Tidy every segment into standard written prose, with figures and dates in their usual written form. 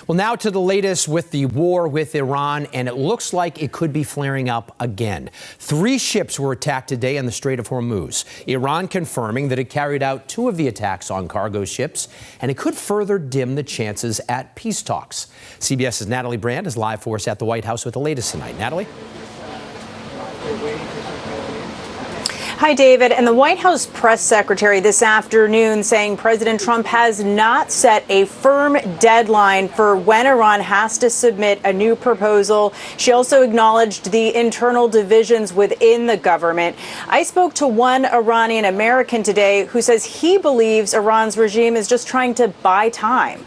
Well, now to the latest with the war with Iran, and it looks like it could be flaring up again. 3 ships were attacked today in the Strait of Hormuz. Iran confirming that it carried out 2 of the attacks on cargo ships, and it could further dim the chances at peace talks. CBS's Natalie Brand is live for us at the White House with the latest tonight. Natalie? Hi, David. And the White House press secretary this afternoon saying President Trump has not set a firm deadline for when Iran has to submit a new proposal. She also acknowledged the internal divisions within the government. I spoke to one Iranian American today who says he believes Iran's regime is just trying to buy time.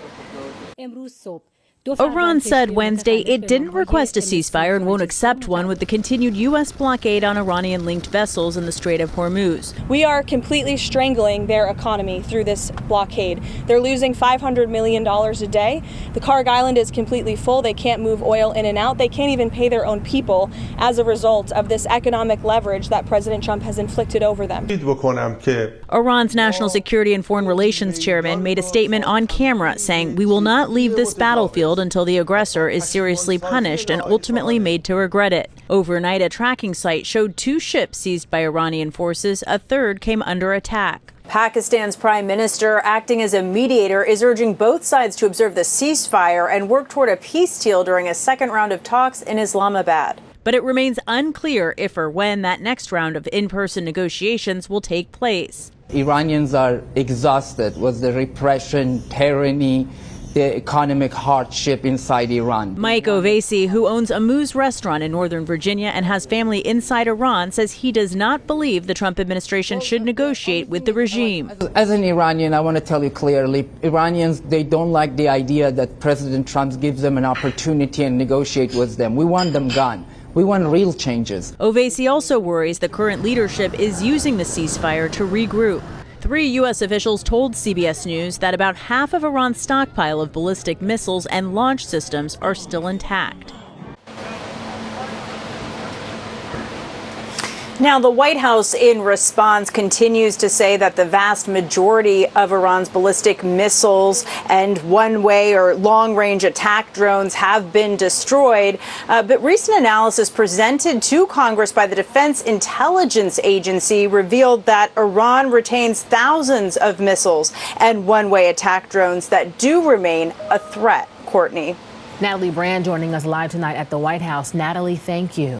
Iran said Wednesday it didn't request a ceasefire and won't accept one with the continued U.S. blockade on Iranian-linked vessels in the Strait of Hormuz. We are completely strangling their economy through this blockade. They're losing $500 million a day. The Karg Island is completely full. They can't move oil in and out. They can't even pay their own people as a result of this economic leverage that President Trump has inflicted over them. Iran's National Security and Foreign Relations chairman made a statement on camera saying, "We will not leave this battlefield until the aggressor is seriously punished and ultimately made to regret it." Overnight, a tracking site showed 2 ships seized by Iranian forces. A third came under attack. Pakistan's prime minister, acting as a mediator, is urging both sides to observe the ceasefire and work toward a peace deal during a second round of talks in Islamabad. But it remains unclear if or when that next round of in-person negotiations will take place. Iranians are exhausted with the repression, tyranny, the economic hardship inside Iran. Mike Ovesi, who owns a Moose restaurant in Northern Virginia and has family inside Iran, says he does not believe the Trump administration should negotiate with the regime. As an Iranian, I want to tell you clearly, Iranians, they don't like the idea that President Trump gives them an opportunity and negotiate with them. We want them gone. We want real changes. Ovesi also worries the current leadership is using the ceasefire to regroup. 3 U.S. officials told CBS News that about half of Iran's stockpile of ballistic missiles and launch systems are still intact. Now, the White House, in response, continues to say that the vast majority of Iran's ballistic missiles and one-way or long-range attack drones have been destroyed. But recent analysis presented to Congress by the Defense Intelligence Agency revealed that Iran retains thousands of missiles and one-way attack drones that do remain a threat. Courtney. Natalie Brand joining us live tonight at the White House. Natalie, thank you.